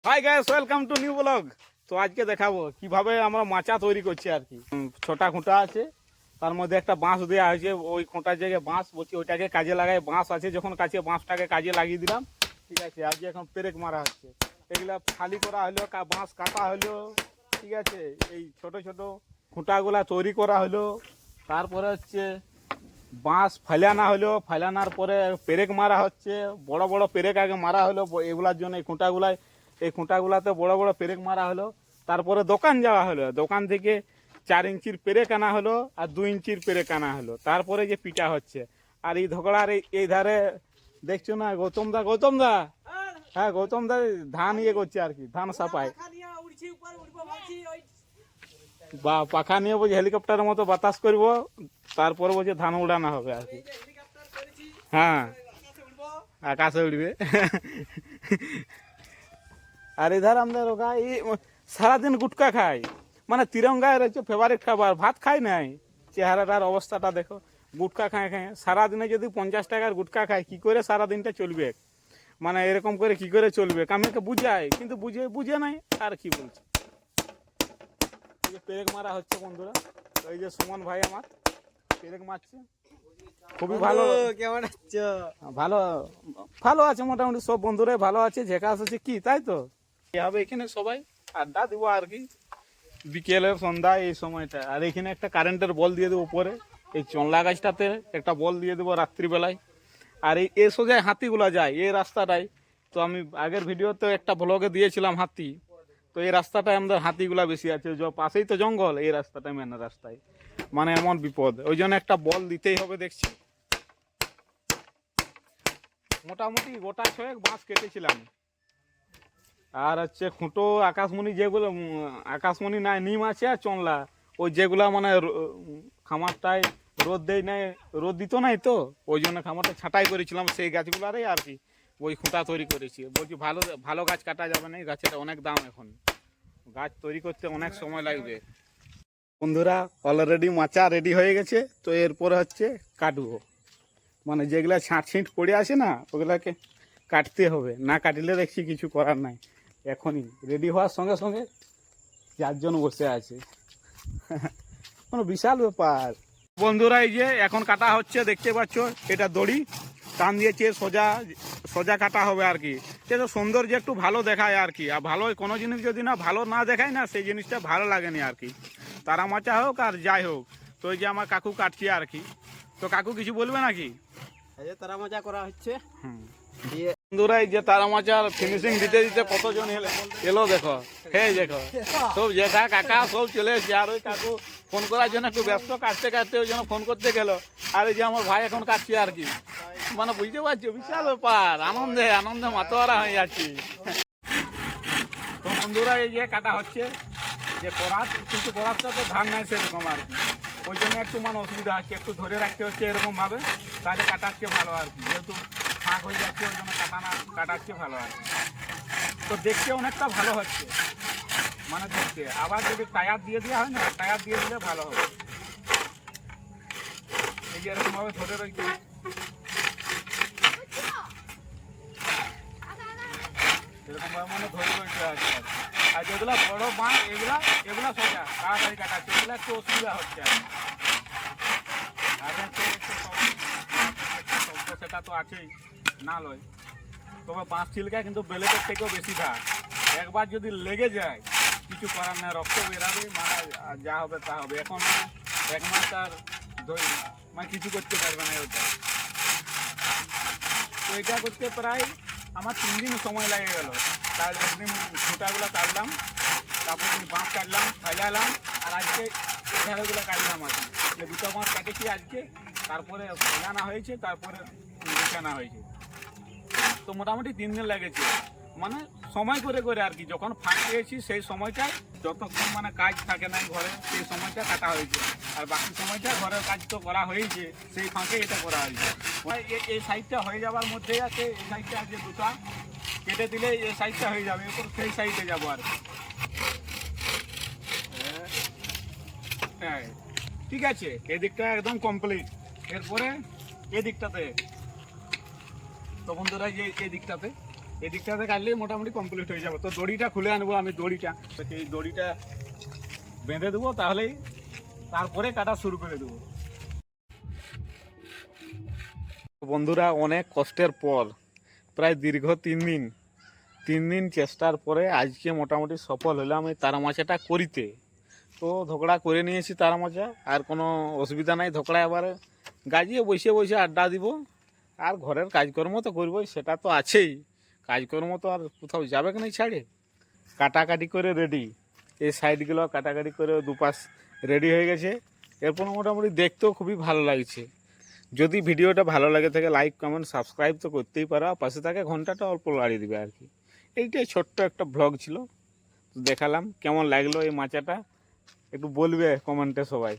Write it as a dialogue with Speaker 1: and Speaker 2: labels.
Speaker 1: Hi guys, welcome to new blog. তো আজকে দেখাবো কিভাবে আমরা মাচা তৈরি করছি আর কি। ছোটা খুঁটা আছে, তার মধ্যে একটা বাঁশ দেওয়া হয়েছে। ওই খুঁটার জায়গায় বাঁশ বলছি, ওইটাকে কাজে লাগাই। বাঁশ আছে যখন কাছে, বাঁশটাকে কাজে লাগিয়ে দিলাম। ঠিক আছে, আজকে এখন পেরেক মারা হচ্ছে। এগুলা খালি করা হলো, বাঁশ কাটা হলো। ঠিক আছে, এই ছোট ছোট খুঁটাগুলা তৈরি করা হলো। তারপরে হচ্ছে বাঁশ ফালানা হলো, ফালানার পরে পেরেক মারা হচ্ছে। বড় বড় পেরেক আগে মারা হলো এগুলার জন্য। এই খুঁটাগুলাতে বড় বড় পেরেক মারা হলো। তারপরে দোকান যাওয়া হলো, দোকান থেকে 4 ইঞ্চির পেরেক আনা হলো আর 2 ইঞ্চির পেরেক আনা হলো। তারপরে যে পিটা হচ্ছে। আর এই ধগড়ার এই ধারে দেখছো না গৌতম দা, হ্যাঁ গৌতম দা ধান ইয়ে করছে আর কি, ধান সাপায়। বা পাখা নিয়ে বলছে হেলিকপ্টারের মতো বাতাস করবো, তারপর বলছে ধান উড়ানো হবে আর কি। হ্যাঁ, আকাশে উড়বে। আর এধার আমাদের ওগা এই সারাদিন গুটকা খায়, মানে তিরঙ্গায় রয়েছে ফেভারিট খাবার। ভাত খাই নাই, চেহারাটার অবস্থাটা দেখো। গুটকা খায় খায় সারাদিনে। যদি 50 টাকার গুটকা খায়, কি করে সারাদিনটা চলবে? মানে এরকম করে কি করে চলবে? আমি বুঝাই, কিন্তু বুঝে নাই। আর কি বলছি, এই যে পেরেক মারা হচ্ছে বন্ধুরা। এই যে সুমন ভাই আমার পেরেক মারছে। খুবই ভালো।
Speaker 2: কেমন আছো?
Speaker 1: ভালো ভালো আছে মোটামুটি, সব বন্ধুরাই ভালো আছে। ঝেকাস আছে কি, তাই তো? হবে এখানে সবাই আড্ডা দিব আর কি, বিকেলে সন্ধ্যা এই সময়টা। আর এখানে একটা কারেন্টের বল দিয়ে দেবো উপরে, এই চনলা গাছটাতে একটা বল দিয়ে দেবো রাত্রিবেলায়। আর এই সোজায় হাতিগুলা যায় এই রাস্তাটায়। তো আমি আগের ভিডিওতে একটা ব্লগে দিয়েছিলাম হাতি। তো এই রাস্তাটায় আমাদের হাতিগুলা বেশি আছে, পাশেই তো জঙ্গল। এই রাস্তাটায় মেন রাস্তায়, মানে এমন বিপদ। ওই জন্য একটা বল দিতেই হবে দেখছি। মোটামুটি গোটা 6 বাঁশ কেটেছিলাম। আর হচ্ছে খুঁটো আকাশমণি, যেগুলো আকাশমণি নাই, নিম আছে আর চনলা, ওই যেগুলা মানে খামারটায় রোদ দেয় নাই, রোদ দিত নাই, তো ওই জন্য খামারটা ছাঁটাই করেছিলাম সেই গাছগুলারই আর কি। ওই খুঁটা তৈরি করেছি। বলছি ভালো ভালো গাছ কাটা যাবে না, এই গাছের অনেক দাম এখন। গাছ তৈরি করতে অনেক সময় লাগবে। বন্ধুরা অলরেডি মাচা রেডি হয়ে গেছে। তো এরপরে হচ্ছে কাটবো, মানে যেগুলা ছাঁট পড়ে আসে না, ওগুলাকে কাটতে হবে। না কাটলে দেখছি কিছু করার নাই। এখনই রেডি হওয়ার সঙ্গে সঙ্গে 4 জন বসে আছে। কোনো বিশাল ব্যাপার বন্ধুরা। এই যে এখন কাটা হচ্ছে, দেখতে পাচ্ছ। এটা দড়ি টান দিয়েছে, সোজা সোজা কাটা হবে আর কি। সেটা সৌন্দর্য একটু ভালো দেখায় আর কি। আর ভালো কোনো জিনিস যদি না ভালো না দেখায় না, সেই জিনিসটা ভালো লাগেনি আর কি। তারা মাচা হোক আর যাই হোক। তো এই যে আমার কাকু কাটছে আর কি। তো কাকু কিছু বলবে নাকি?
Speaker 2: এই যে তারা মজা করা হচ্ছে।
Speaker 1: বন্ধুরা এই যে তারা মাচার ফিনিশিং দিতে দিতে কতজন এলো দেখো। হ্যাঁ দেখো, সব জেঠা কাকা সব চলে এসেছে। আর ওই কাকু ফোন করার জন্য একটু ব্যস্ত, কাটতে কাটতে ওই জন্য ফোন করতে গেল। আর এই যে আমার ভাই এখন কাটছে আর কি। মানে বুঝতে পারছো, বিশাল ব্যাপার। আনন্দে আনন্দে মাতোয়ারা হয়ে যাচ্ছি। তো বন্ধুরা এই যে কাটা হচ্ছে, যে করাত, কিন্তু করাতটা তো ধান নাই সেরকম আর কি। ওই জন্য একটু মানে অসুবিধা হচ্ছে, একটু ধরে রাখতে হচ্ছে এরকম ভাবে, তাহলে কাটাচ্ছে ভালো আর কি। যেহেতু ফাঁক হয়ে যাচ্ছে, ওই জন্য কাটাচ্ছে ভালো আর কি। তো দেখতে অনেকটা ভালো হচ্ছে, মানে দেখতে। আবার যদি টায়ার দিয়ে দেওয়া হয় না, টায়ার দিয়ে দিলে ভালো হবে। এই যে এরকম ভাবে ধরে রয়েছে, এরকম ভাবে মানে ধরে রয়েছে আর কি। আর যেগুলো বড় বাঁশ, এগুলা সোজা তাড়াতাড়ি কাটাচ্ছে, এগুলো একটু অসুবিধা হচ্ছে আর কি। সেটা তো আছেই না লয়, তবে বাঁশ ছিলকা কিন্তু বেলেটের থেকেও বেশি ধার। একবার যদি লেগে যায় কিছু করার নেই, রক্ত বেরাবে, মানে যা হবে তা হবে। এখন এক মাস আর মানে কিছু করতে পারবে না ওটা। তো এটা করতে প্রায় আমার 3 দিন সময় লেগে গেল। তার একদিন ছুটাগুলো কাটলাম, তারপর বাঁশ কাটলাম, ফাইলালাম, আর আজকে এধারেগুলো কাটলাম আর কি। 2টা বাঁশ কাটেছি আজকে, তারপরে ফাইলানা হয়েছে, তারপরে বিছানা হয়েছে। তো মোটামুটি 3 দিন লেগেছে, মানে সময় করে করে আর কি। যখন ফাঁক পেয়েছি সেই সময়টায়, যতক্ষণ মানে কাজ থাকে না ঘরে, সেই সময়টা কাটা হয়েছে। আর বাকি সময়টা ঘরের কাজ তো করা হয়েছে, সেই ফাঁকে এটা করা হয়েছে। এই সাইডটা হয়ে যাওয়ার মধ্যেই আছে। এই সাইডটা আছে 2টা কেটে দিলে এই সাইডটা হয়ে যাবে, এরপর সেই সাইডে যাবো আর কি। হ্যাঁ ঠিক আছে, এই দিকটা একদম কমপ্লিট। এরপরে এই দিকটাতে, তো বন্ধুরা যে এই দিকটাতে এই দিকটাতে কাটলেই মোটামুটি কমপ্লিট হয়ে যাবে। তো দড়িটা খুলে আনবো আমি, দড়িটা এই দড়িটা বেঁধে দেবো, তাহলেই তারপরে কাটা শুরু করে দেবো। বন্ধুরা, অনেক কষ্টের পর প্রায় দীর্ঘ 3 দিন চেষ্টার পরে আজকে মোটামুটি সফল হলাম এই তারা মাছাটা করিতে। তো ধোকড়া করে নিয়েছি তারা মাছা, আর কোনো অসুবিধা নাই। ধোকড়া এবারে গাজিয়ে বসে বসে আড্ডা দিব, আর ঘরের কাজকর্ম তো করবোই, সেটা তো আছেই। কাজকর্ম তো আর কোথাও যাবে কি নাই ছাড়ে। কাটাকাটি করে রেডি, এই সাইডগুলো কাটাকাটি করে দুপাশ রেডি হয়ে গেছে। এরপর মোটামুটি দেখতেও খুবই ভালো লাগছে। যদি ভিডিওটা ভালো লাগে থাকে লাইক কমেন্ট সাবস্ক্রাইব তো করতেই পারো, আর পাশে থাকে ঘন্টাটা অল্প লাড়িয়ে দিবে আর কি। এইটাই ছোট্ট একটা ব্লগ ছিল, তো দেখালাম। কেমন লাগলো এই মাচাটা একটু বলবে কমেন্টে সবাই।